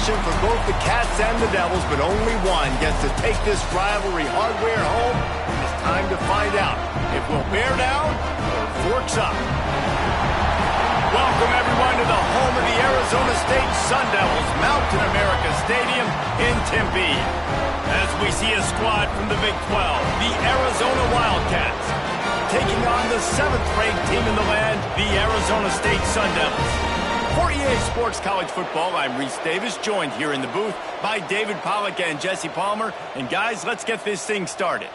possession for both the Cats and the Devils, but only one gets to take this rivalry hardware home. It's time to find out if we'll bear down or forks up. Welcome, everyone, to the home of the Arizona State Sun Devils, Mountain America Stadium in Tempe. As we see a squad from the Big 12, the Arizona Wildcats, taking on the 7th-ranked team in the land, the Arizona State Sun Devils. For EA Sports College Football, I'm Reese Davis, joined here in the booth by David Pollack and Jesse Palmer. And guys, let's get this thing started.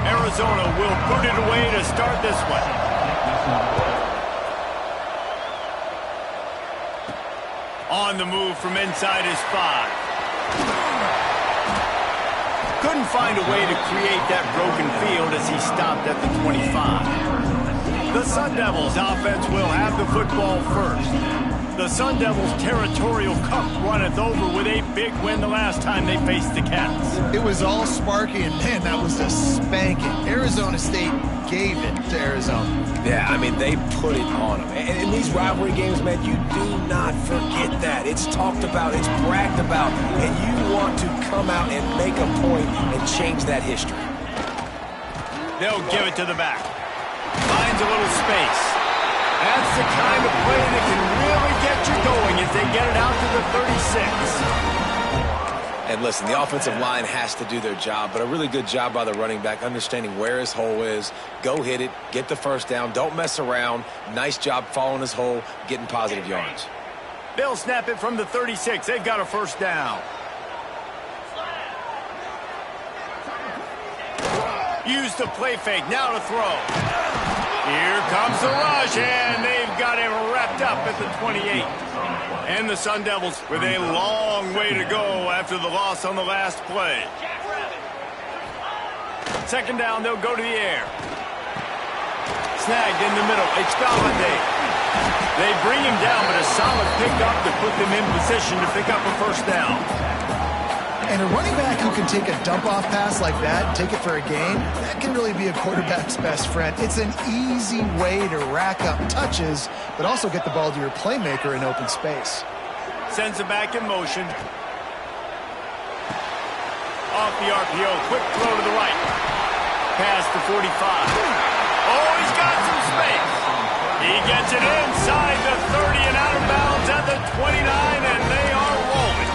Arizona will put it away to start this one. On the move from inside his 5. Couldn't find a way to create that broken field as he stopped at the 25. The Sun Devils offense will have the football first. The Sun Devils' territorial cup runneth over with a big win the last time they faced the Cats. It was all sparky, and man, that was a spanking. Arizona State gave it to Arizona. Yeah, I mean, they put it on them. And in these rivalry games, man, you do not forget that. It's talked about, it's bragged about, and you want to come out and make a point and change that history. They'll give it to the back. Finds a little space. That's the kind of play that can really get you going as they get it out to the 36. And listen, the offensive line has to do their job, but a really good job by the running back, understanding where his hole is. Go hit it, get the first down, don't mess around. Nice job following his hole, getting positive yards. They'll snap it from the 36. They've got a first down. Use the play fake, now to throw. Here comes the rush, and they've got him wrapped up at the 28. And the Sun Devils with a long way to go after the loss on the last play. Second down, they'll go to the air. Snagged in the middle, it's Galladay. They bring him down, but a solid pickup to put them in position to pick up a first down. And a running back who can take a dump-off pass like that and take it for a gain, that can really be a quarterback's best friend. It's an easy way to rack up touches, but also get the ball to your playmaker in open space. Sends it back in motion. Off the RPO, quick throw to the right. Past the 45. Oh, he's got some space. He gets it inside the 30 and out of bounds at the 29, and they are rolling.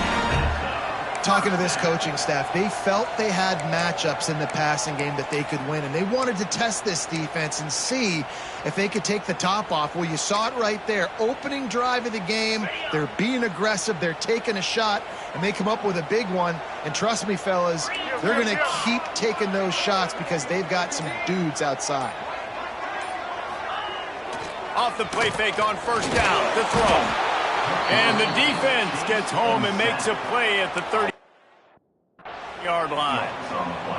Talking to this coaching staff, they felt they had matchups in the passing game that they could win, and they wanted to test this defense and see if they could take the top off. Well, you saw it right there. Opening drive of the game, they're being aggressive, they're taking a shot, and they come up with a big one. And trust me, fellas, they're going to keep taking those shots because they've got some dudes outside. Off the play fake on first down, the throw. And the defense gets home and makes a play at the 30-yard line.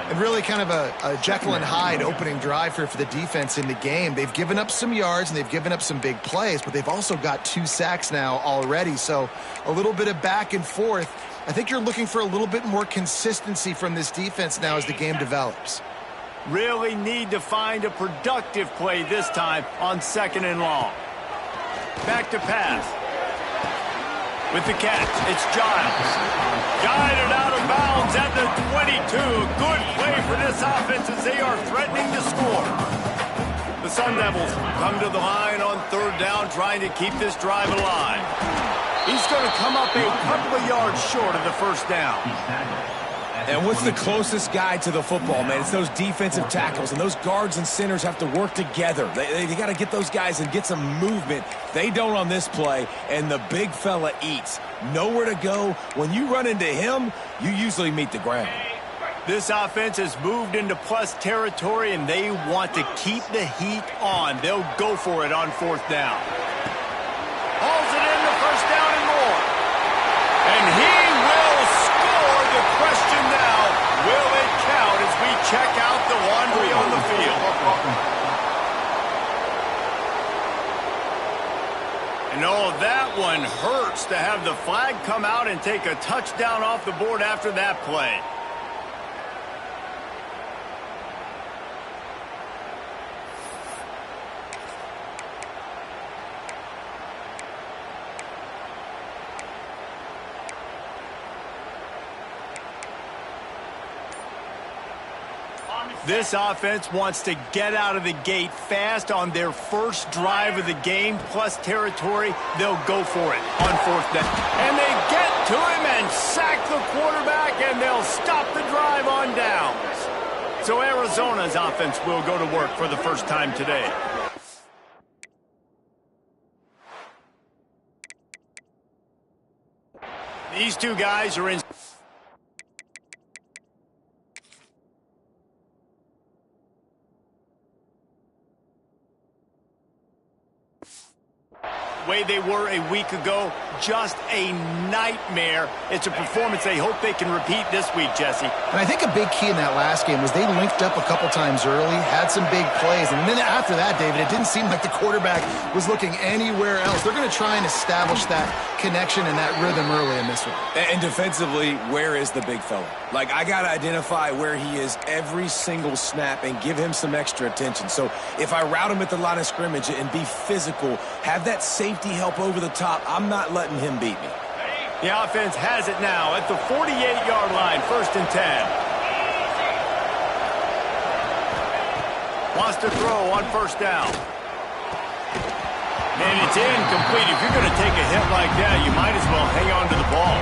And really kind of a Jekyll and Hyde opening drive here for the defense in the game. They've given up some yards and they've given up some big plays, but they've also got 2 sacks now already. So a little bit of back and forth. I think you're looking for a little bit more consistency from this defense now as the game develops. Really need to find a productive play this time on 2nd and long. Back to pass. With the catch, it's Giles. Guided out of bounds at the 22. Good play for this offense as they are threatening to score. The Sun Devils come to the line on 3rd down, trying to keep this drive alive. He's going to come up a couple of yards short of the first down. And what's the closest guy to the football, man? It's those defensive tackles, and those guards and centers have to work together. They got to get those guys and get some movement. They don't on this play, and the big fella eats. Nowhere to go. When you run into him, you usually meet the ground. This offense has moved into plus territory, and they want to keep the heat on. They'll go for it on 4th down. Hauls it in, the first down and more. And he will score. The question now, will it count as we check out the laundry on the field? And No, that one hurts to have the flag come out and take a touchdown off the board after that play. This offense wants to get out of the gate fast on their first drive of the game, plus territory. They'll go for it on fourth down. And they get to him and sack the quarterback, and they'll stop the drive on downs. So Arizona's offense will go to work for the first time today. These two guys are in. Way they were a week ago, just a nightmare. It's a performance they hope they can repeat this week, Jesse. And I think a big key in that last game was they linked up a couple times early, had some big plays, and then after that, David, it didn't seem like the quarterback was looking anywhere else. They're going to try and establish that connection and that rhythm early in this one. And defensively, where is the big fella? Like, I got to identify where he is every single snap and give him some extra attention. So if I route him at the line of scrimmage and be physical, have that safety help over the top, I'm not letting him beat me. The offense has it now at the 48-yard line, 1st and 10. Wants to throw on 1st down. And it's incomplete. If you're going to take a hit like that, you might as well hang on to the ball.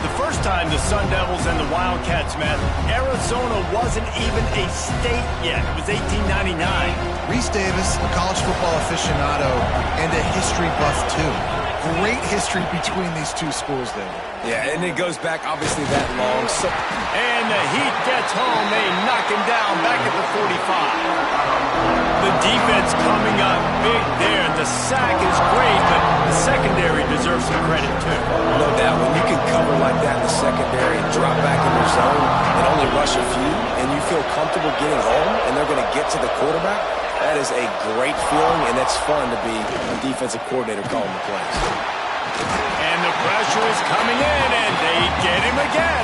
The first time the Sun Devils and the Wildcats met, Arizona wasn't even a state yet. It was 1899. Reese Davis, a college football aficionado, and a history buff, too. Great history between these two schools, David. Yeah, and it goes back, obviously, that long. And the Heat gets home. They knock him down back at the 45. The defense coming up big there. The sack is great, but the secondary deserves some credit, too. No doubt. When you can cover like that in the secondary and drop back in your zone and only rush a few, and you feel comfortable getting home, and they're going to get to the quarterback, that is a great feeling, and that's fun to be a defensive coordinator calling the plays. And the pressure is coming in, and they get him again.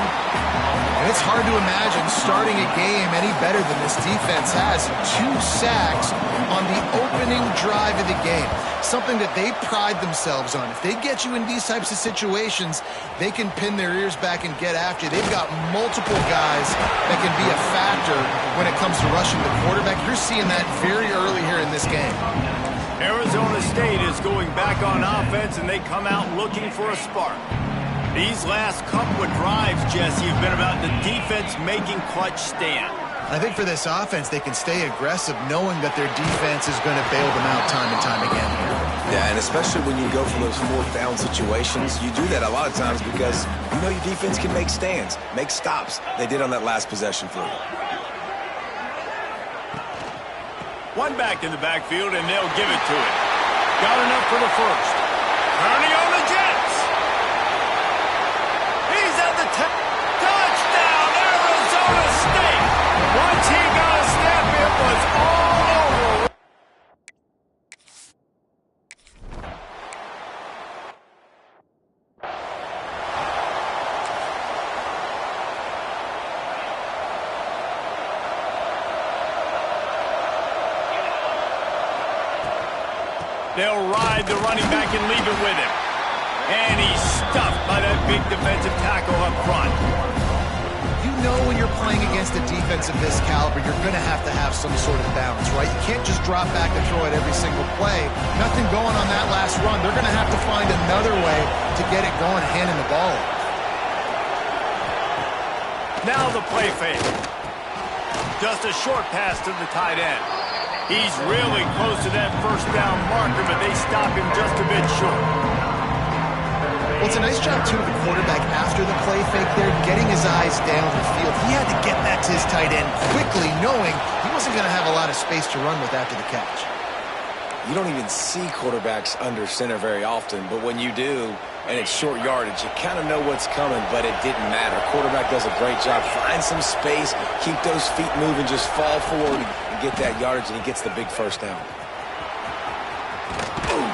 And it's hard to imagine starting a game any better than this defense has. 2 sacks on the opening drive of the game. Something that they pride themselves on. If they get you in these types of situations, they can pin their ears back and get after you. They've got multiple guys that can be a factor when it comes to rushing the quarterback. You're seeing that very early here in this game. Arizona State is going back on offense, and they come out looking for a spark. These last couple of drives, Jesse, have been about the defense making clutch stand. I think for this offense, they can stay aggressive knowing that their defense is going to bail them out time and time again here. Yeah, and especially when you go for those 4th down situations, you do that a lot of times because you know your defense can make stands, make stops. They did on that last possession for you. One back in the backfield, and they'll give it to him. Got enough for the first. Turning on the Jets. He's at the touchdown, Arizona State. Once he got a snap, it was all over. They'll ride the running back and leave it with him. And he's stuffed by that big defensive tackle up front. You know when you're playing against a defense of this caliber, you're going to have some sort of balance, right? You can't just drop back and throw it every single play. Nothing going on that last run. They're going to have to find another way to get it going, handing the ball off. Now the play fake. Just a short pass to the tight end. He's really close to that 1st down marker, but they stop him just a bit short. Well, it's a nice job, too, of the quarterback after the play fake there, getting his eyes down the field. He had to get that to his tight end quickly, knowing he wasn't going to have a lot of space to run with after the catch. You don't even see quarterbacks under center very often, but when you do, and it's short yardage, you kind of know what's coming, but it didn't matter. Quarterback does a great job. Find some space, keep those feet moving, just fall forward and get that yardage, and he gets the big 1st down. Boom.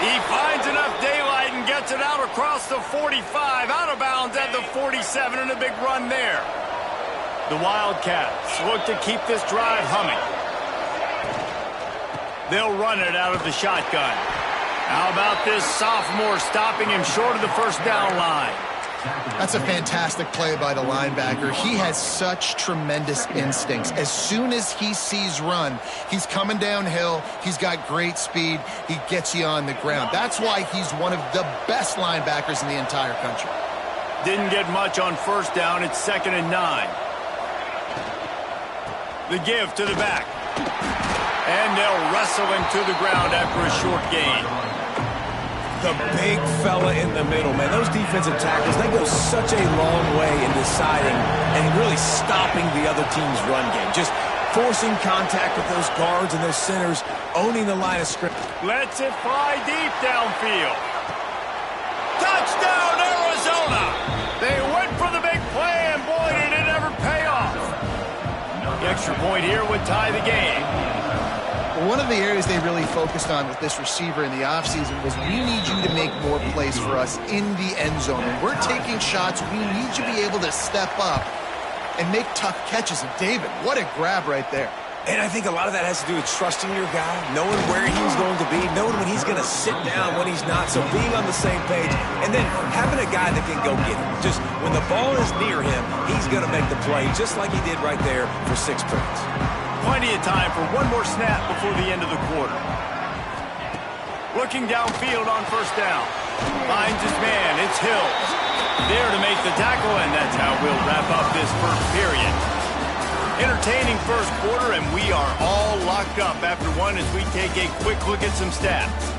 He finds enough daylight and gets it out across the 45, out of bounds at the 47, and a big run there. The Wildcats look to keep this drive humming. They'll run it out of the shotgun. How about this sophomore stopping him short of the first down line? That's a fantastic play by the linebacker. He has such tremendous instincts. As soon as he sees run, he's coming downhill. He's got great speed. He gets you on the ground. That's why he's one of the best linebackers in the entire country. Didn't get much on first down. It's 2nd and 9. The give to the back. And they'll wrestle him to the ground after a short gain. The big fella in the middle, man. Those defensive tackles, they go such a long way in deciding and really stopping the other team's run game. Just forcing contact with those guards and those centers, owning the line of scrimmage. Lets it fly deep downfield. Touchdown, Arizona! They went for the big play, and boy, did it ever pay off. The extra point here would tie the game. One of the areas they really focused on with this receiver in the offseason was we need you to make more plays for us in the end zone. When we're taking shots, we need you to be able to step up and make tough catches. And David, what a grab right there. And I think a lot of that has to do with trusting your guy, knowing where he's going to be, knowing when he's going to sit down, when he's not, so being on the same page, and then having a guy that can go get him. Just when the ball is near him, he's going to make the play, just like he did right there for 6 points. Plenty of time for one more snap before the end of the quarter. Looking downfield on first down. Finds his man. It's Hills. There to make the tackle, and that's how we'll wrap up this first period. Entertaining first quarter, and we are all locked up after one as we take a quick look at some stats.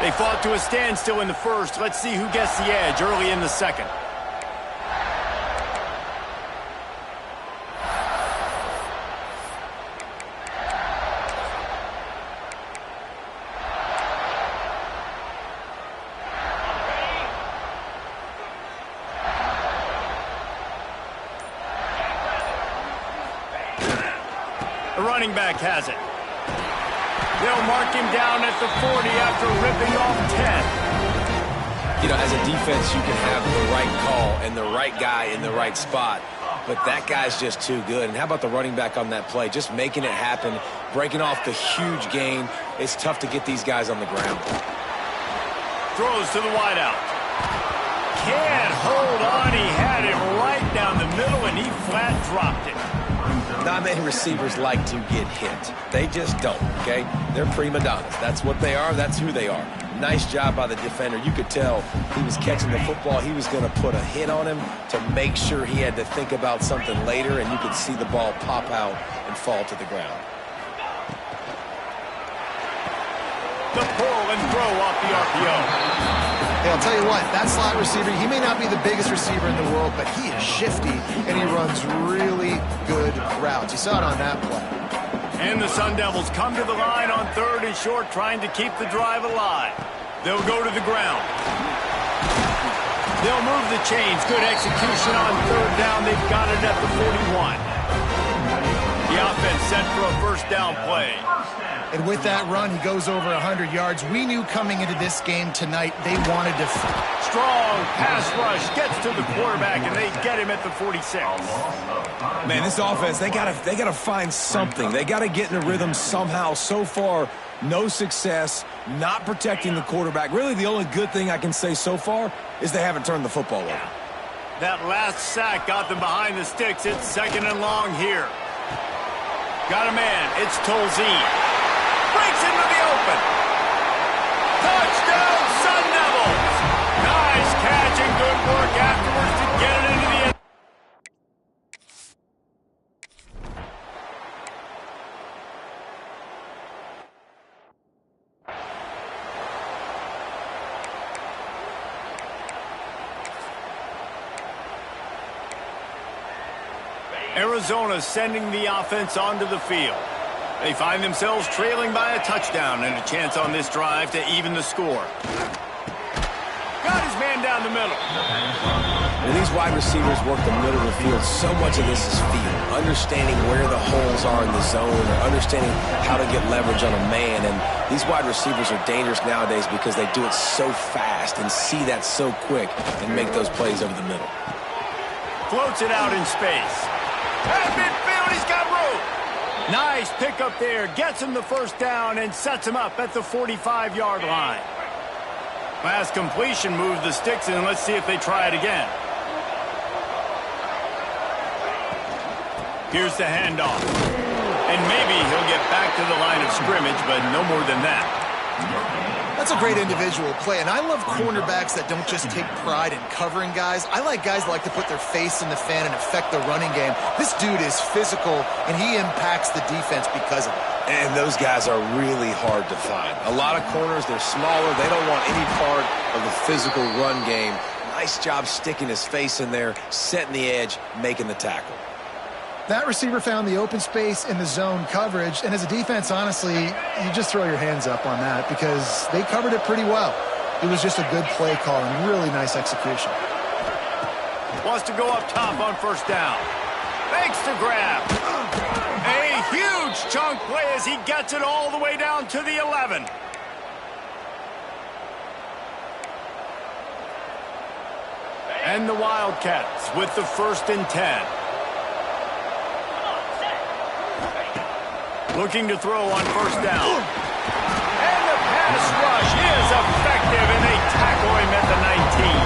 They fought to a standstill in the first. Let's see who gets the edge early in the second. The running back has it. They'll mark him down at the 40 after ripping off 10. You know, as a defense, you can have the right call and the right guy in the right spot, but that guy's just too good. And how about the running back on that play? Just making it happen, breaking off the huge gain. It's tough to get these guys on the ground. Throws to the wideout. Can't hold on. He had him right down the middle, and he flat dropped it. Not many receivers like to get hit. They just don't, okay? They're prima donnas. That's what they are. That's who they are. Nice job by the defender. You could tell he was catching the football. He was going to put a hit on him to make sure he had to think about something later, and you could see the ball pop out and fall to the ground. The pull and throw off the RPO. Hey, I'll tell you what, that slot receiver, he may not be the biggest receiver in the world, but he is shifty, and he runs really good routes. You saw it on that play. And the Sun Devils come to the line on 3rd and short, trying to keep the drive alive. They'll go to the ground. They'll move the chains. Good execution on 3rd down. They've got it at the 41. The offense set for a first down play. And with that run, he goes over 100 yards. We knew coming into this game tonight they wanted to... Strong pass rush gets to the quarterback, and they get him at the 46. Man, this offense, they gotta find something. They gotta get in a rhythm somehow. So far, no success, not protecting the quarterback. Really, the only good thing I can say so far is they haven't turned the football over. That last sack got them behind the sticks. It's 2nd and long here. Got a man. It's Tolzien. Breaks into the open. Touchdown, Sun Devils. Nice catch and good work afterwards to get it into the end. Arizona sending the offense onto the field. They find themselves trailing by a touchdown and a chance on this drive to even the score. Got his man down the middle. When these wide receivers work the middle of the field, so much of this is feel. Understanding where the holes are in the zone, or understanding how to get leverage on a man. And these wide receivers are dangerous nowadays because they do it so fast and see that so quick and make those plays over the middle. Floats it out in space. At midfield, he's got room. Nice pick up there. Gets him the first down and sets him up at the 45-yard line. Pass completion moved the sticks in. Let's see if they try it again. Here's the handoff. And maybe he'll get back to the line of scrimmage, but no more than that. That's a great individual play, and I love cornerbacks that don't just take pride in covering guys. I like guys that like to put their face in the fan and affect the running game. This dude is physical, and he impacts the defense because of it. And those guys are really hard to find. A lot of corners, they're smaller. They don't want any part of the physical run game. Nice job sticking his face in there, setting the edge, making the tackle. That receiver found the open space in the zone coverage, and as a defense, honestly, you just throw your hands up on that because they covered it pretty well. It was just a good play call and really nice execution. Wants to go up top on first down. Makes the grab. A huge chunk play as he gets it all the way down to the 11. And the Wildcats with the 1st and 10. Looking to throw on first down. And the pass rush is effective, and they tackle him at the 19.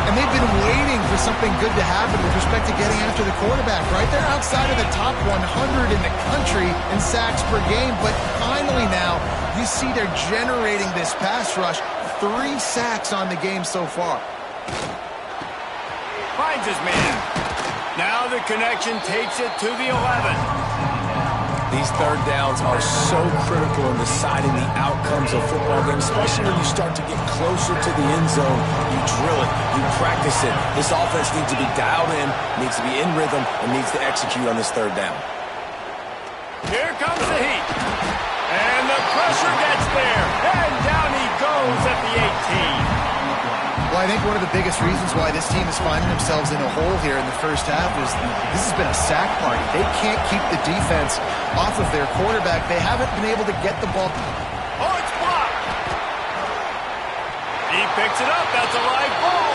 And they've been waiting for something good to happen with respect to getting after the quarterback, right? They're outside of the top 100 in the country in sacks per game, but finally now you see they're generating this pass rush. 3 sacks on the game so far. Finds his man. Now the connection takes it to the 11. These third downs are so critical in deciding the outcomes of football games, especially when you start to get closer to the end zone. You drill it, you practice it. This offense needs to be dialed in, needs to be in rhythm, and needs to execute on this third down. Here comes the heat. And the pressure gets there. And down he goes at the 18. Well, I think one of the biggest reasons why this team is finding themselves in a hole here in the first half is this has been a sack party. They can't keep the defense off of their quarterback. They haven't been able to get the ball. Oh, it's blocked. He picks it up. That's a live ball.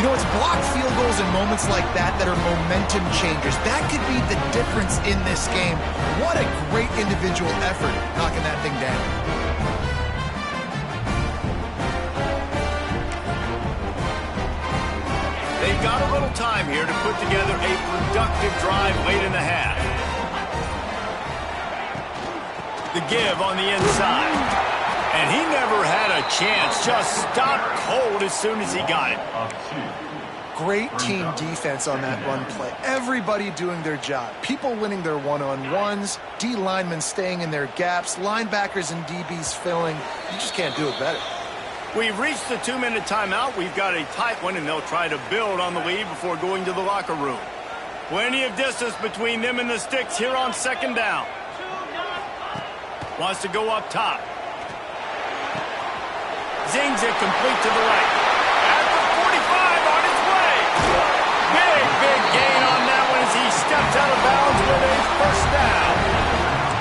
You know, it's blocked field goals in moments like that that are momentum changers. That could be the difference in this game. What a great individual effort knocking that thing down. They've got a little time here to put together a productive drive late in the half. The give on the inside. And he never had a chance. Just stopped cold as soon as he got it. Great team defense on that run play. Everybody doing their job. People winning their one-on-ones, D linemen staying in their gaps, linebackers and DBs filling. You just can't do it better. We've reached the 2-minute timeout. We've got a tight one, and they'll try to build on the lead before going to the locker room. Plenty of distance between them and the sticks here on second down. Wants to go up top. Zings it complete to the right. At the 45 on his way. Big gain on that one as he steps out of bounds with a first down.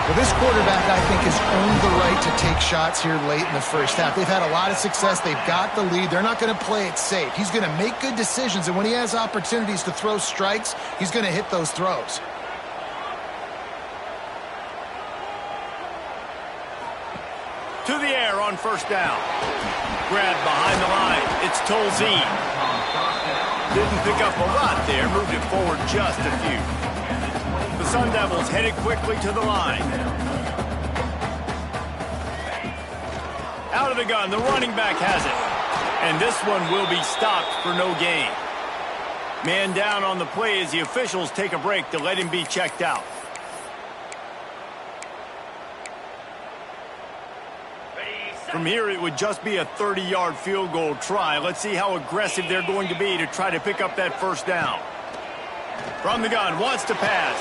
Well, this quarterback, I think, has earned the right to take shots here late in the first half. They've had a lot of success. They've got the lead. They're not going to play it safe. He's going to make good decisions, and when he has opportunities to throw strikes, he's going to hit those throws. To the air on first down. Grab behind the line. It's Tolzien. Didn't pick up a lot there. Moved it forward just a few. The Sun Devils headed quickly to the line. Out of the gun, the running back has it. And this one will be stopped for no gain. Man down on the play as the officials take a break to let him be checked out. From here, it would just be a 30-yard field goal try. Let's see how aggressive they're going to be to try to pick up that first down. From the gun, wants to pass.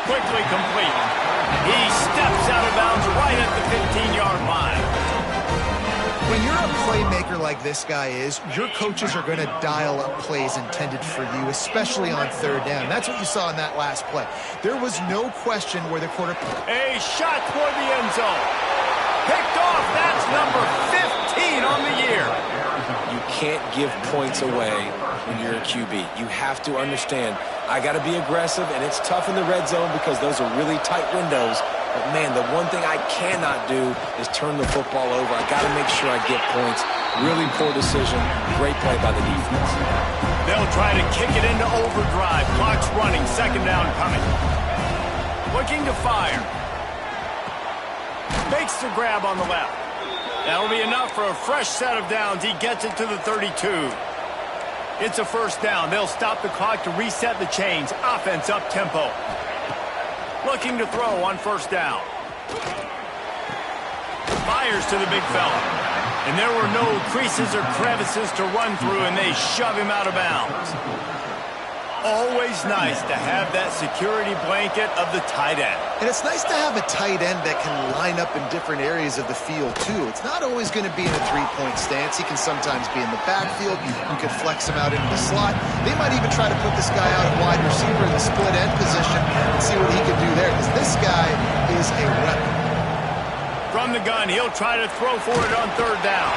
Quickly complete. He steps out of bounds right at the 15-yard line. When you're a playmaker like this guy is, your coaches are going to dial up plays intended for you, especially on third down. That's what you saw in that last play. There was no question where the quarterback... A shot toward the end zone. Picked off. That's number 15 on the year. You can't give points away when you're a QB. You have to understand, I got to be aggressive, and it's tough in the red zone because those are really tight windows. But, man, the one thing I cannot do is turn the football over. I got to make sure I get points. Really poor decision. Great play by the defense. They'll try to kick it into overdrive. Clock's running. Second down coming. Looking to fire. Makes the grab on the left. That'll be enough for a fresh set of downs. He gets it to the 32. It's a first down. They'll stop the clock to reset the chains. Offense up tempo. Looking to throw on first down. Fires to the big fella. And there were no creases or crevices to run through, and they shove him out of bounds. Always nice to have that security blanket of the tight end. And it's nice to have a tight end that can line up in different areas of the field, too. It's not always going to be in a three-point stance. He can sometimes be in the backfield. You could flex him out into the slot. They might even try to put this guy out at wide receiver in the split end position and see what he can do there, because this guy is a weapon. From the gun, he'll try to throw for it on third down.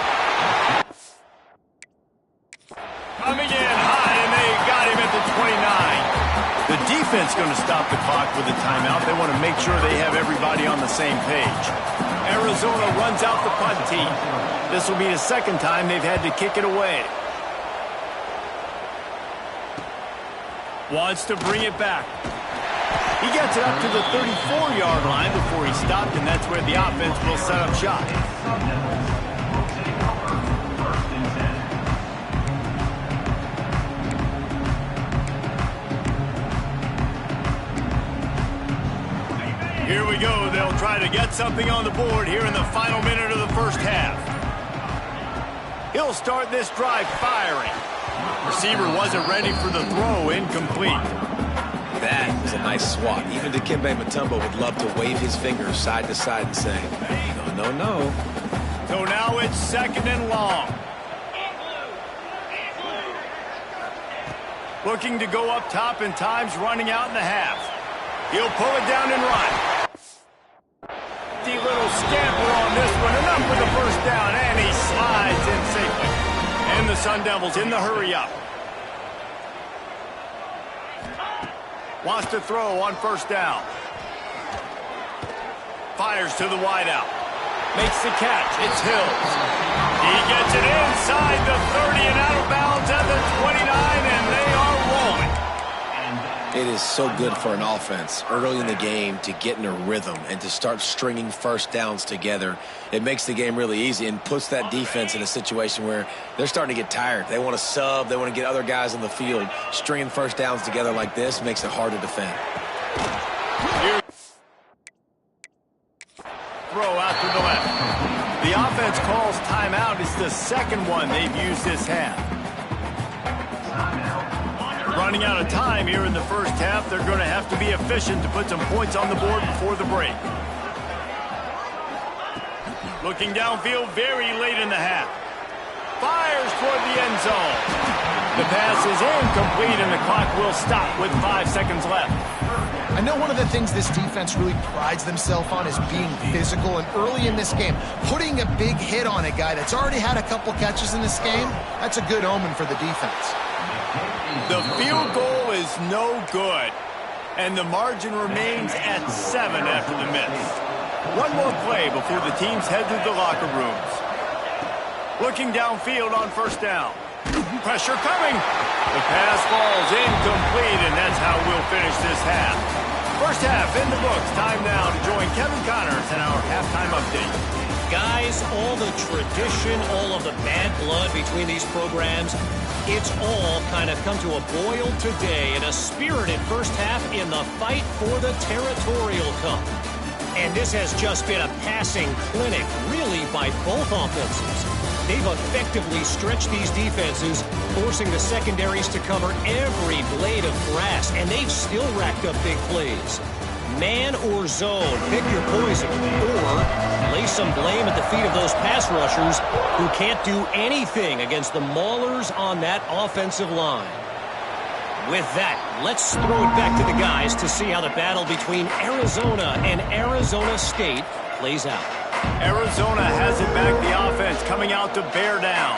Coming in high, and they got him at the 29. The defense going to stop the clock with a timeout. They want to make sure they have everybody on the same page. Arizona runs out the punt team. This will be the second time they've had to kick it away. Wants to bring it back. He gets it up to the 34-yard line before he stopped, and that's where the offense will set up shop. Here we go. They'll try to get something on the board here in the final minute of the first half. He'll start this drive firing. Receiver wasn't ready for the throw. Incomplete. That was a nice swat. Even Dikembe Mutombo would love to wave his fingers side to side and say, no, no, no. So now it's second and long. Looking to go up top, and time's running out in the half. He'll pull it down and run. The little scamper on this one. Enough for the first down, and he slides in safely. And the Sun Devils in the hurry-up. Wants to throw on first down. Fires to the wideout. Makes the catch. It's Hills. He gets it inside the 30 and out of bounds at the 29, and they are rolling. It is so good for an offense early in the game to get in a rhythm and to start stringing first downs together. It makes the game really easy and puts that defense in a situation where they're starting to get tired. They want to sub. They want to get other guys on the field. Stringing first downs together like this makes it hard to defend. Throw out to the left. The offense calls timeout. It's the second one they've used this half. Running out of time here in the first half. They're going to have to be efficient to put some points on the board before the break. Looking downfield very late in the half. Fires toward the end zone. The pass is incomplete, and the clock will stop with 5 seconds left. I know one of the things this defense really prides themselves on is being physical, and early in this game, putting a big hit on a guy that's already had a couple catches in this game, that's a good omen for the defense. The field goal is no good, and the margin remains at 7 after the miss. One more play before the teams head to the locker rooms. Looking downfield on first down. Pressure coming. The pass falls incomplete, and that's how we'll finish this half. First half in the books. Time now to join Kevin Connors in our halftime update. Guys, all the tradition, all of the bad blood between these programs, it's all kind of come to a boil today in a spirited first half in the fight for the Territorial Cup. And this has just been a passing clinic, really, by both offenses. They've effectively stretched these defenses, forcing the secondaries to cover every blade of grass, and they've still racked up big plays. Man or zone, pick your poison. Or lay some blame at the feet of those pass rushers who can't do anything against the maulers on that offensive line. With that, let's throw it back to the guys to see how the battle between Arizona and Arizona State plays out. Arizona has it back, the offense coming out to bear down.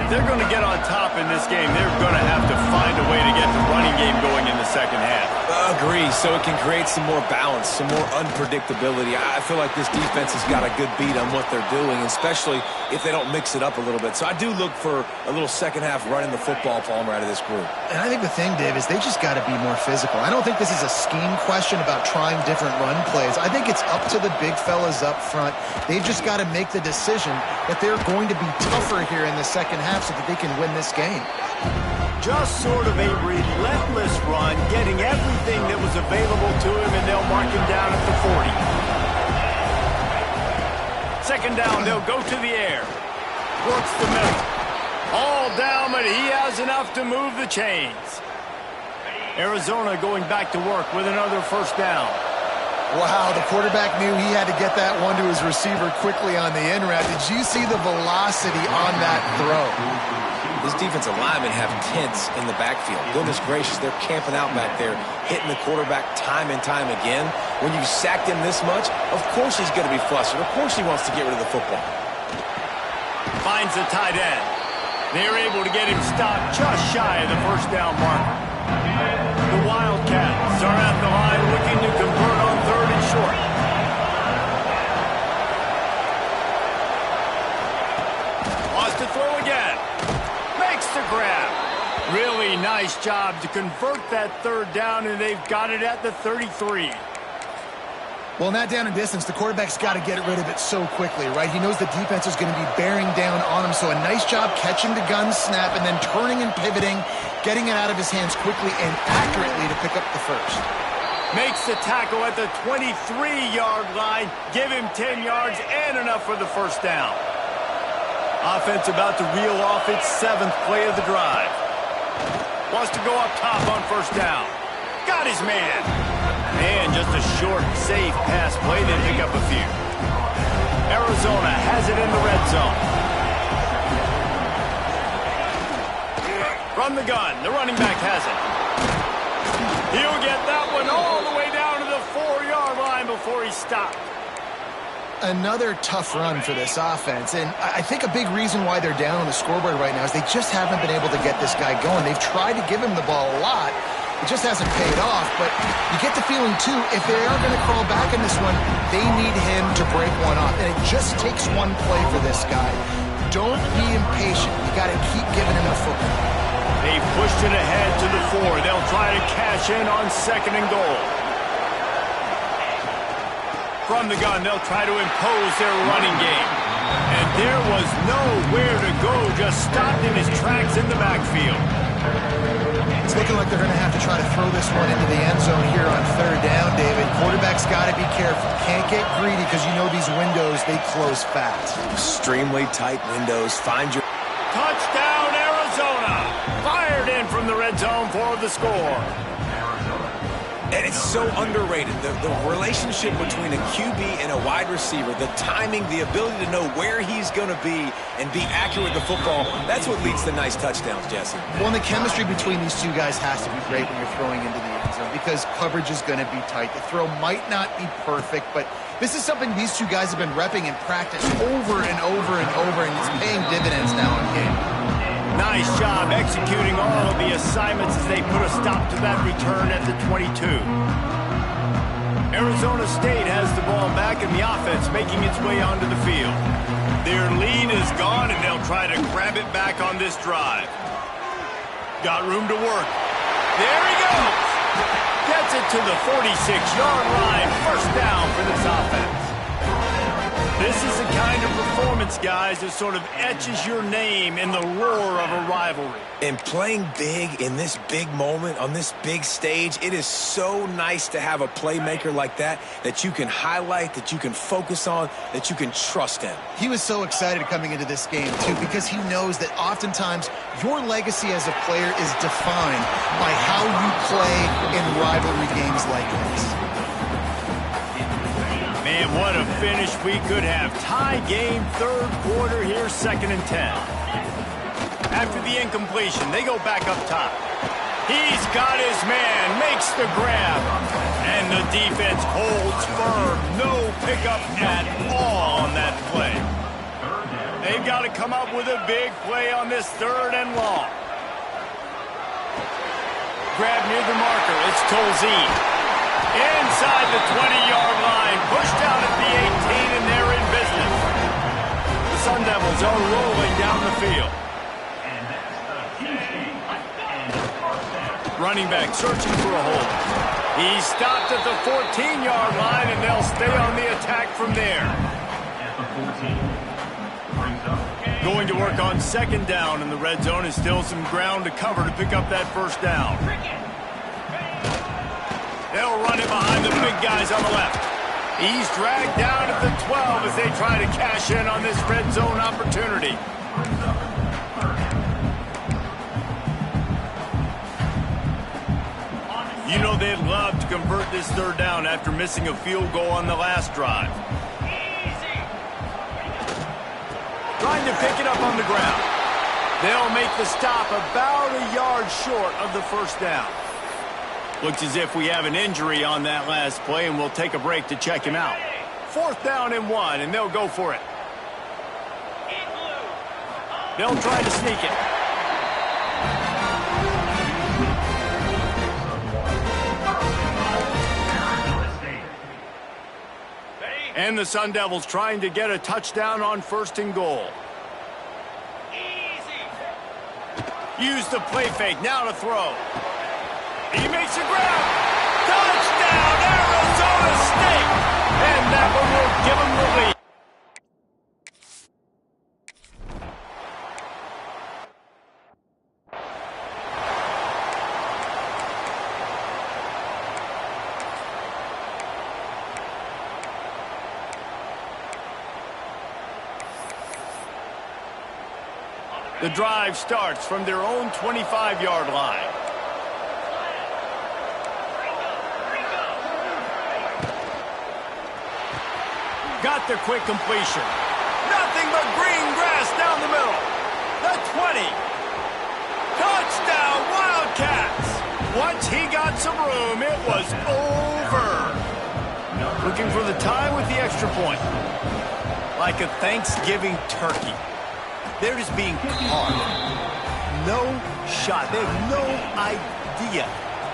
If they're going to get on top in this game, they're going to have to find a way to get the running game going in the second half. Agree, so it can create some more balance, some more unpredictability. I feel like this defense has got a good beat on what they're doing, especially if they don't mix it up a little bit. So I do look for a little second half running the football, Palmer, out of this group. And I think the thing, Dave, is they just got to be more physical. I don't think this is a scheme question about trying different run plays. I think it's up to the big fellas up front. They've just got to make the decision that they're going to be tougher here in the second half so that they can win this game. Just sort of a relentless run, getting everything that was available to him, and they'll mark him down at the 40. Second down, they'll go to the air. Works the middle. All down, but he has enough to move the chains. Arizona going back to work with another first down. Wow, the quarterback knew he had to get that one to his receiver quickly on the in route. Did you see the velocity on that throw? This defensive linemen have tents in the backfield. Goodness gracious, they're camping out back there, hitting the quarterback time and time again. When you've sacked him this much, of course he's going to be flustered. Of course he wants to get rid of the football. Finds the tight end. They're able to get him stopped just shy of the first down marker. The Wildcats are at the line looking to convert on third and short. Wants to throw again. Makes the grab. Really nice job to convert that third down, and they've got it at the 33. Well, in that down and distance, the quarterback's got to get rid of it so quickly, right? He knows the defense is going to be bearing down on him, so a nice job catching the gun snap and then turning and pivoting, getting it out of his hands quickly and accurately to pick up the first. Makes the tackle at the 23-yard line. Give him 10 yards and enough for the first down. Offense about to reel off its 7th play of the drive. Wants to go up top on first down. Got his man. And just a short, safe pass play. They pick up a few. Arizona has it in the red zone. From the gun, the running back has it. He'll get that one all the way down to the 4-yard line before he stopped. Another tough run for this offense, and I think a big reason why they're down on the scoreboard right now is they just haven't been able to get this guy going. They've tried to give him the ball a lot. It just hasn't paid off, but you get the feeling, too, if they are going to crawl back in this one, they need him to break one off, and it just takes one play for this guy. Don't be impatient. You got to keep giving him the football. They pushed it ahead to the 4. They'll try to cash in on 2nd and goal. From the gun, they'll try to impose their running game. And there was nowhere to go, just stopped in his tracks in the backfield. It's looking like they're going to have to try to throw this one into the end zone here on third down, David. Quarterback's got to be careful. Can't get greedy because you know these windows, they close fast. Extremely tight windows. Find your... Touchdown, Arizona! Fired in from the red zone for the score. And it's so underrated. The relationship between a QB and a wide receiver, the timing, the ability to know where he's going to be and be accurate with the football, that's what leads to nice touchdowns, Jesse. Well, and the chemistry between these two guys has to be great when you're throwing into the end zone because coverage is going to be tight. The throw might not be perfect, but this is something these two guys have been repping in practice over and over and over, and it's paying dividends now in game. Nice job executing all of the assignments as they put a stop to that return at the 22. Arizona State has the ball back and the offense making its way onto the field. Their lead is gone and they'll try to grab it back on this drive. Got room to work. There he goes. Gets it to the 46-yard line. First down for this offense. This is the kind of performance, guys, that sort of etches your name in the roar of a rivalry. And playing big in this big moment, on this big stage, it is so nice to have a playmaker like that you can highlight, that you can focus on, that you can trust in. He was so excited coming into this game, too, because he knows that oftentimes your legacy as a player is defined by how you play in rivalry games like this. Man, what a finish we could have. Tie game, third quarter here, 2nd and 10. After the incompletion, they go back up top. He's got his man, makes the grab. And the defense holds firm. No pickup at all on that play. They've got to come up with a big play on this 3rd and long. Grab near the marker. It's Tolzien. Inside the 20-yard line. Pushed out at the 18, and they're in business. The Sun Devils are rolling down the field. Running back searching for a hole. He stopped at the 14-yard line, and they'll stay on the attack from there. Going to work on 2nd down in the red zone, and still some ground to cover to pick up that 1st down. They'll run it behind the big guys on the left. He's dragged down at the 12 as they try to cash in on this red zone opportunity. You know they'd love to convert this 3rd down after missing a field goal on the last drive. Trying to pick it up on the ground. They'll make the stop about a yard short of the 1st down. Looks as if we have an injury on that last play, and we'll take a break to check him out. 4th down and 1, and they'll go for it. They'll try to sneak it. And the Sun Devils trying to get a touchdown on 1st and goal. Use the play fake, now to throw. He makes a grab. Touchdown, Arizona State. And that one will give them the lead. The drive starts from their own 25-yard line. Got the quick completion. Nothing but green grass down the middle. The 20. Touchdown, Wildcats. Once he got some room, it was over. Looking for the tie with the extra point. Like a Thanksgiving turkey. They're just being carved. No shot. They have no idea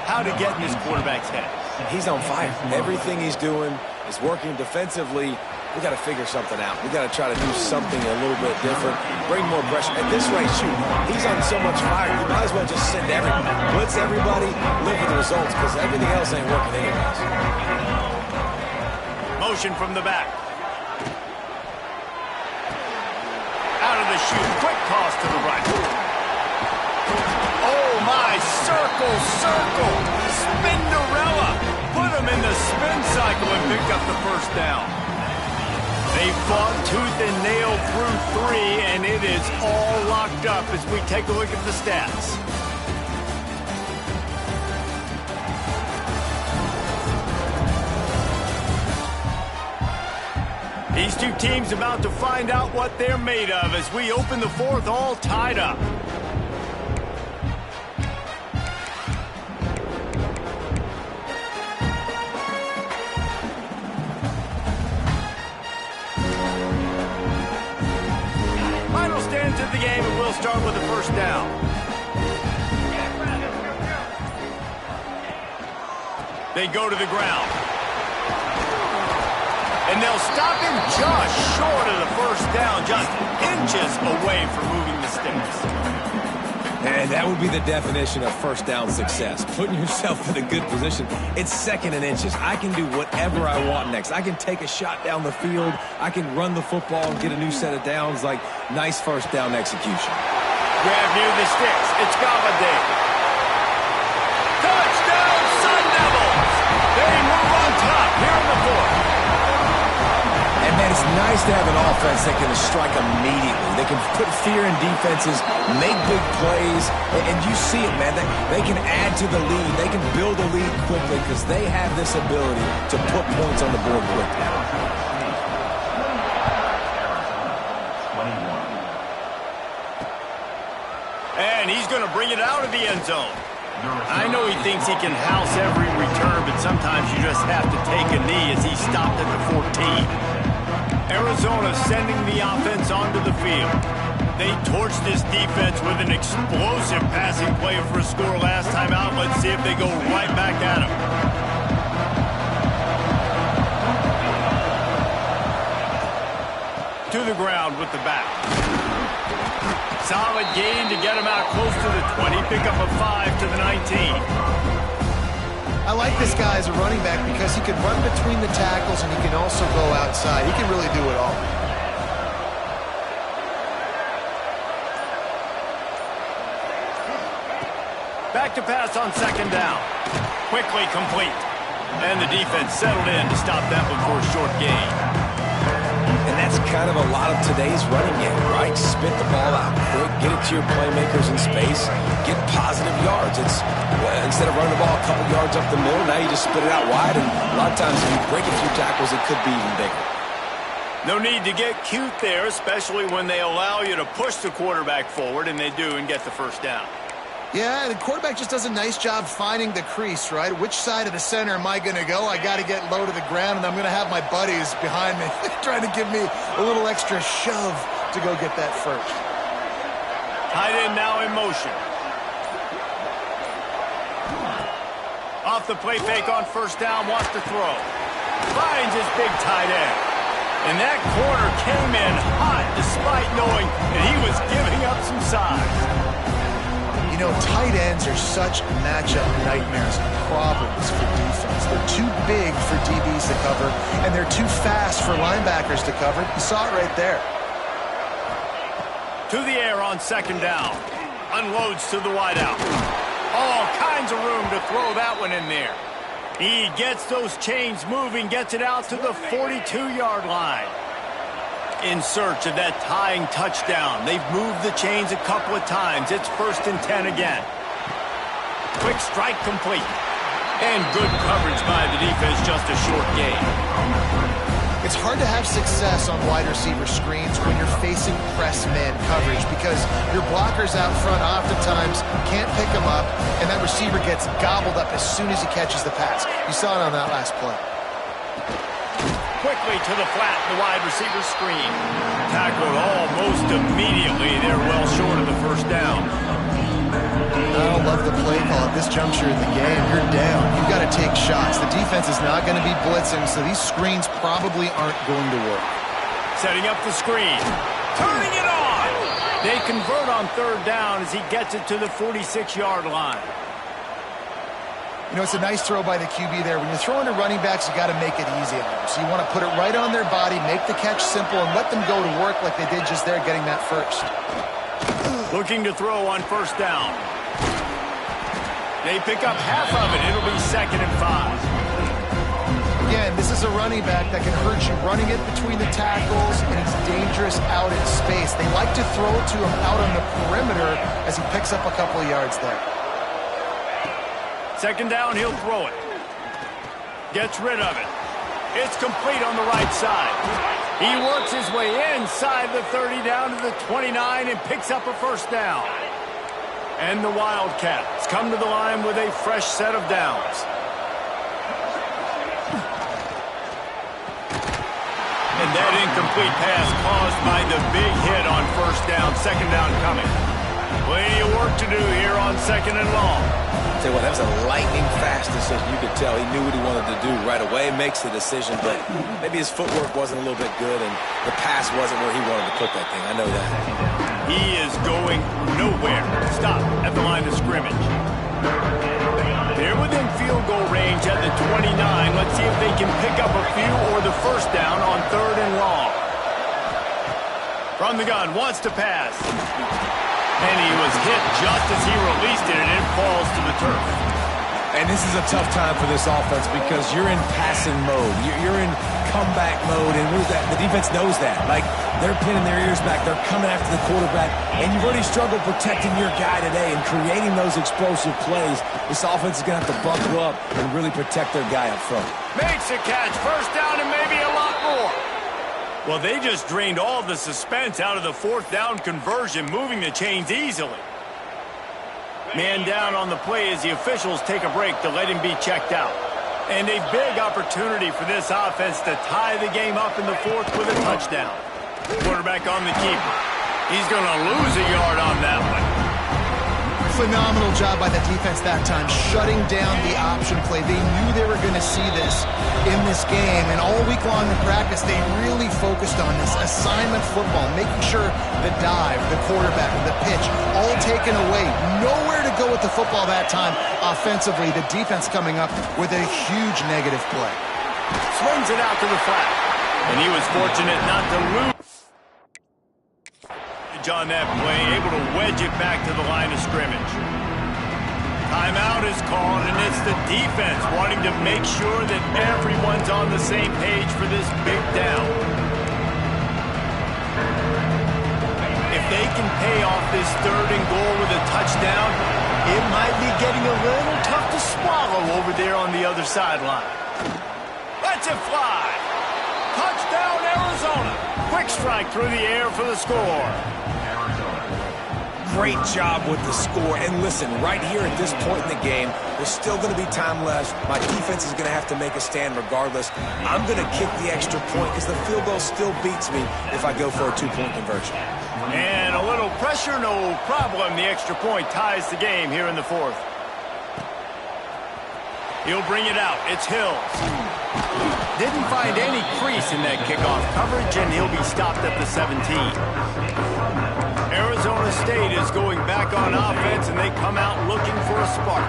how to get in this quarterback's head. He's on fire. Everything he's doing is working defensively. We got to figure something out. We got to try to do something a little bit different. Bring more pressure. At this rate, shoot, he's on so much fire. You might as well just send everybody. Blitz everybody, live with the results, because everything else ain't working anyways. Motion from the back. Out of the chute. Quick toss to the right. Oh, my. Circle, circle. Spinderella. Put him in the spin cycle and picked up the 1st down. They fought tooth and nail through 3, and it is all locked up as we take a look at the stats. These two teams about to find out what they're made of as we open the 4th all tied up. Final stands of the game, and we'll start with the 1st down. They go to the ground. And they'll stop him just short of the 1st down, just inches away from moving the sticks. And that would be the definition of 1st down success. Putting yourself in a good position. It's 2nd and inches. I can do whatever I want next. I can take a shot down the field. I can run the football and get a new set of downs. Like, nice 1st down execution. Grab near the sticks. It's Galladay. Touchdown, Sun Devils! They move on top here in the 4th. And, man, it's nice to have an offense that can strike immediately. They can put fear in defenses, make big plays, and you see it, man. They can add to the lead. They can build a lead quickly because they have this ability to put points on the board quickly. And he's going to bring it out of the end zone. I know he thinks he can house every return, but sometimes you just have to take a knee as he stopped at the 14. Arizona sending the offense onto the field. They torched this defense with an explosive passing play for a score last time out. Let's see if they go right back at him. To the ground with the back. Solid gain to get him out close to the 20. Pick up a 5 to the 19. I like this guy as a running back because he can run between the tackles and he can also go outside. He can really do it all. Back to pass on second down. Quickly complete. And the defense settled in to stop that one for a short gain. And that's kind of a lot of today's running game, right? Spit the ball out quick, get it to your playmakers in space, get positive yards. It's instead of running the ball a couple yards up the middle, now you just spit it out wide, and a lot of times if you break a few tackles, it could be even bigger. No need to get cute there, especially when they allow you to push the quarterback forward, and they do, and get the first down. Yeah, the quarterback just does a nice job finding the crease, right? Which side of the center am I going to go? I got to get low to the ground, and I'm going to have my buddies behind me trying to give me a little extra shove to go get that first. Tight end now in motion. Off the play fake on first down, wants to throw. Finds his big tight end. And that corner came in hot despite knowing that he was giving up some size. You know, tight ends are such matchup nightmares and problems for defense. They're too big for DBs to cover, and they're too fast for linebackers to cover. You saw it right there. To the air on second down. Unloads to the wideout. All kinds of room to throw that one in there. He gets those chains moving, gets it out to the 42-yard line. In search of that tying touchdown. They've moved the chains a couple of times. It's 1st and 10 again. Quick strike complete. And good coverage by the defense, just a short gain. It's hard to have success on wide receiver screens when you're facing press man coverage because your blockers out front oftentimes can't pick them up, and that receiver gets gobbled up as soon as he catches the pass. You saw it on that last play. Quickly to the flat, the wide receiver screen. Tackled almost immediately. They're well short of the first down. I don't love the play call at this juncture in the game. You're down. You've got to take shots. The defense is not going to be blitzing, so these screens probably aren't going to work. Setting up the screen. Turning it on. They convert on third down as he gets it to the 46-yard line. You know, it's a nice throw by the QB there. When you're throwing to running backs, you got to make it easy on them. So you want to put it right on their body, make the catch simple, and let them go to work like they did just there, getting that first. Looking to throw on first down. They pick up half of it. It'll be 2nd and 5. Again, this is a running back that can hurt you running it between the tackles, and he's dangerous out in space. They like to throw it to him out on the perimeter as he picks up a couple of yards there. 2nd down, he'll throw it. Gets rid of it. It's complete on the right side. He works his way inside the 30 down to the 29 and picks up a first down. And the Wildcats come to the line with a fresh set of downs. And that incomplete pass caused by the big hit on first down. 2nd down coming. Plenty of work to do here on 2nd and long. Tell you what, that was a lightning-fast decision. You could tell he knew what he wanted to do right away, makes the decision, but maybe his footwork wasn't a little bit good, and the pass wasn't where he wanted to put that thing. I know that. He is going nowhere. Stop at the line of scrimmage. They're within field goal range at the 29. Let's see if they can pick up a few or the first down on 3rd and long. From the gun, wants to pass. And he was hit just as he released it, and it falls to the turf. And this is a tough time for this offense because you're in passing mode. You're in comeback mode, and the defense knows that. Like, they're pinning their ears back. They're coming after the quarterback, and you've already struggled protecting your guy today and creating those explosive plays. This offense is going to have to buckle up and really protect their guy up front. Makes a catch. First down and maybe a lot more. Well, they just drained all the suspense out of the 4th down conversion, moving the chains easily. Man down on the play as the officials take a break to let him be checked out. And a big opportunity for this offense to tie the game up in the fourth with a touchdown. Quarterback on the keeper. He's going to lose a yard on that one. Phenomenal job by the defense that time, shutting down the option play. They knew they were going to see this in this game, and all week long in practice, they really focused on this assignment football, making sure the dive, the quarterback, the pitch, all taken away. Nowhere to go with the football that time offensively. The defense coming up with a huge negative play. Swings it out to the flat, and he was fortunate not to lose on that play, able to wedge it back to the line of scrimmage. Timeout is called, and it's the defense wanting to make sure that everyone's on the same page for this big down. If they can pay off this 3rd and goal with a touchdown, it might be getting a little tough to swallow over there on the other sideline. Let's it fly. Touchdown, Arizona. Quick strike through the air for the score. Great job with the score. And listen, right here at this point in the game, there's still going to be time left. My defense is going to have to make a stand regardless. I'm going to kick the extra point because the field goal still beats me if I go for a 2-point conversion. And a little pressure, no problem. The extra point ties the game here in the fourth. He'll bring it out. It's Hills. Didn't find any crease in that kickoff coverage, and he'll be stopped at the 17. Arizona State is going back on offense, and they come out looking for a spark.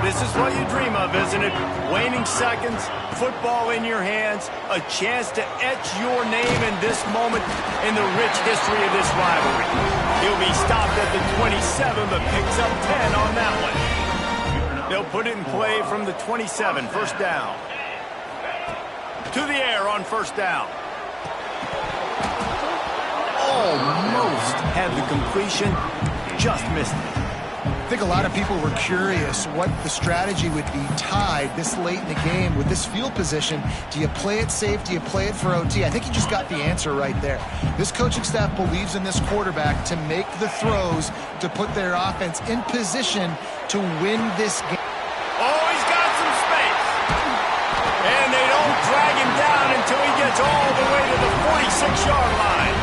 This is what you dream of, isn't it? Waning seconds, football in your hands, a chance to etch your name in this moment in the rich history of this rivalry. He'll be stopped at the 27, but picks up 10 on that one. They'll put it in play from the 27, first down. To the air on first down. Almost had the completion, just missed it. I think a lot of people were curious what the strategy would be tied this late in the game with this field position. Do you play it safe? Do you play it for OT? I think you just got the answer right there. This coaching staff believes in this quarterback to make the throws, to put their offense in position to win this game. Oh, he's got some space. And they don't drag him down until he gets all the way to the 46-yard line.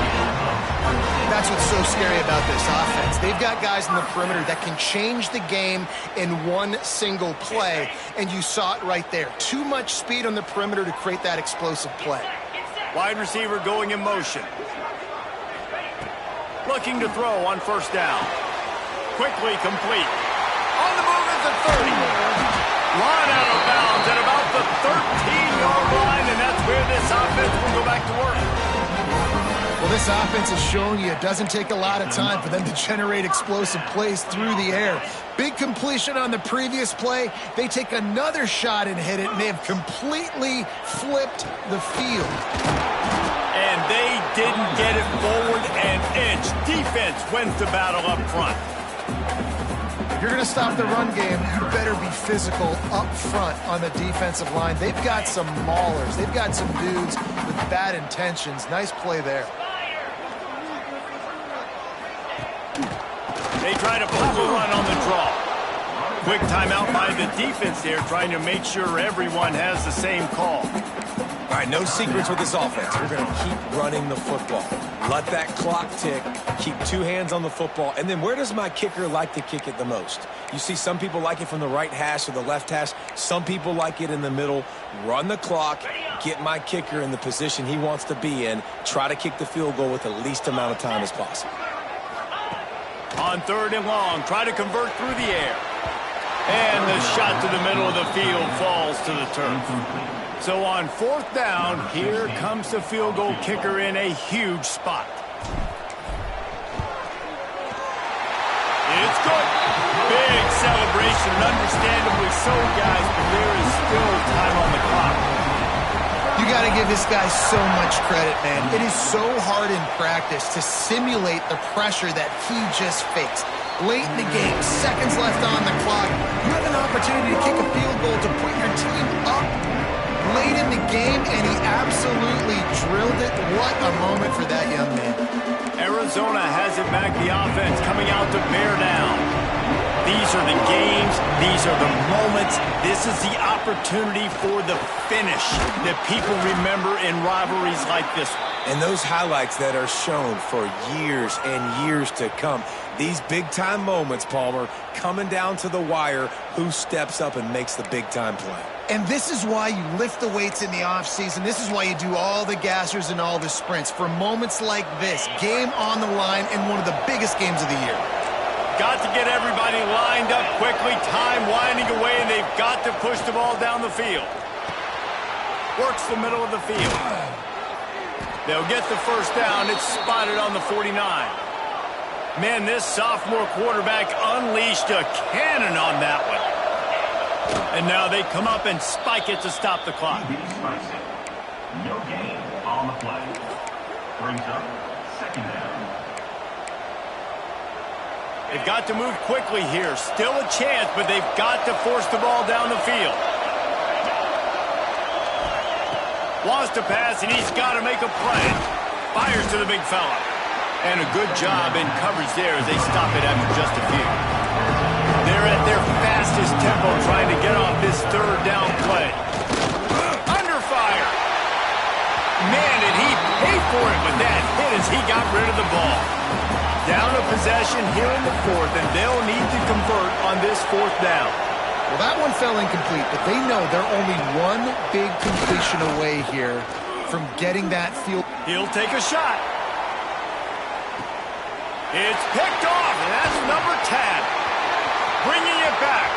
That's what's so scary about this offense. They've got guys in the perimeter that can change the game in one single play, and you saw it right there. Too much speed on the perimeter to create that explosive play. Wide receiver going in motion. Looking to throw on first down. Quickly complete. On the move at the 30. Run out of bounds at about the 13-yard line, and that's where this offense will go back to work. Well, this offense has shown you it doesn't take a lot of time for them to generate explosive plays through the air. Big completion on the previous play. They take another shot and hit it, and they have completely flipped the field. And they didn't get it forward an inch. Defense wins the battle up front. If you're going to stop the run game, you better be physical up front on the defensive line. They've got some maulers. They've got some dudes with bad intentions. Nice play there. They try to pull the run on the draw. Quick timeout by the defense there, trying to make sure everyone has the same call. All right, no secrets with this offense. We're going to keep running the football. Let that clock tick. Keep two hands on the football. And then where does my kicker like to kick it the most? You see some people like it from the right hash or the left hash. Some people like it in the middle. Run the clock. Get my kicker in the position he wants to be in. Try to kick the field goal with the least amount of time as possible. On third and long, try to convert through the air. And the shot to the middle of the field falls to the turf. So on fourth down, here comes the field goal kicker in a huge spot. It's good. Big celebration, understandably so, guys, but there is still time on the clock. You got to give this guy so much credit, man. It is so hard in practice to simulate the pressure that he just faced. Late in the game, seconds left on the clock, you have an opportunity to kick a field goal to put your team up late in the game, and he absolutely drilled it. What a moment for that young man. Arizona has it back, the offense coming out to bear down. These These are the games. These are the moments. This is the opportunity for the finish that people remember in rivalries like this one. And those highlights that are shown for years and years to come. These big-time moments, Palmer, coming down to the wire, who steps up and makes the big-time play. And this is why you lift the weights in the offseason. This is why you do all the gassers and all the sprints. For moments like this, game on the line in one of the biggest games of the year. Got to get everybody lined up quickly. Time winding away, and they've got to push the ball down the field. Works the middle of the field. They'll get the first down. It's spotted on the 49. Man, this sophomore quarterback unleashed a cannon on that one. And now they come up and spike it to stop the clock. No gain on the play. Brings up second down. They've got to move quickly here. Still a chance, but they've got to force the ball down the field. Wants to pass, and he's got to make a play. Fires to the big fella. And a good job in coverage there as they stop it after just a few. They're at their fastest tempo trying to get off this third down play. Under fire. Man, did he pay for it with that hit as he got rid of the ball. Down a possession here in the fourth, and they'll need to convert on this fourth down. Well, that one fell incomplete, but they know they're only one big completion away here from getting that field. He'll take a shot. It's picked off, and that's number 10. Bringing it back.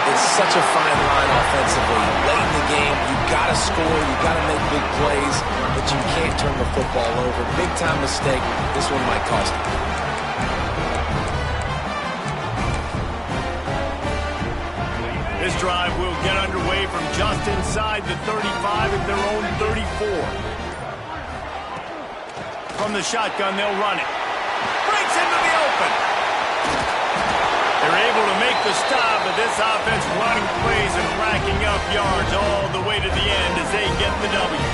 It's such a fine line offensively. Late in the game, you've got to score, you've got to make big plays, but you can't turn the football over. Big-time mistake. This one might cost you. This drive will get underway from just inside the 35 at their own 34. From the shotgun, they'll run it. Breaks into the open. They're able to make the stop, but this offense running plays and racking up yards all the way to the end as they get the W.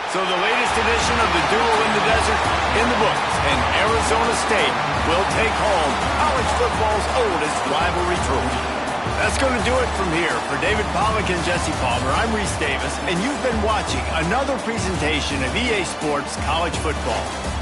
So the latest edition of the Duel in the Desert in the books, and Arizona State will take home college football's oldest rivalry trophy. That's going to do it from here. For David Pollack and Jesse Palmer, I'm Reese Davis, and you've been watching another presentation of EA Sports College Football.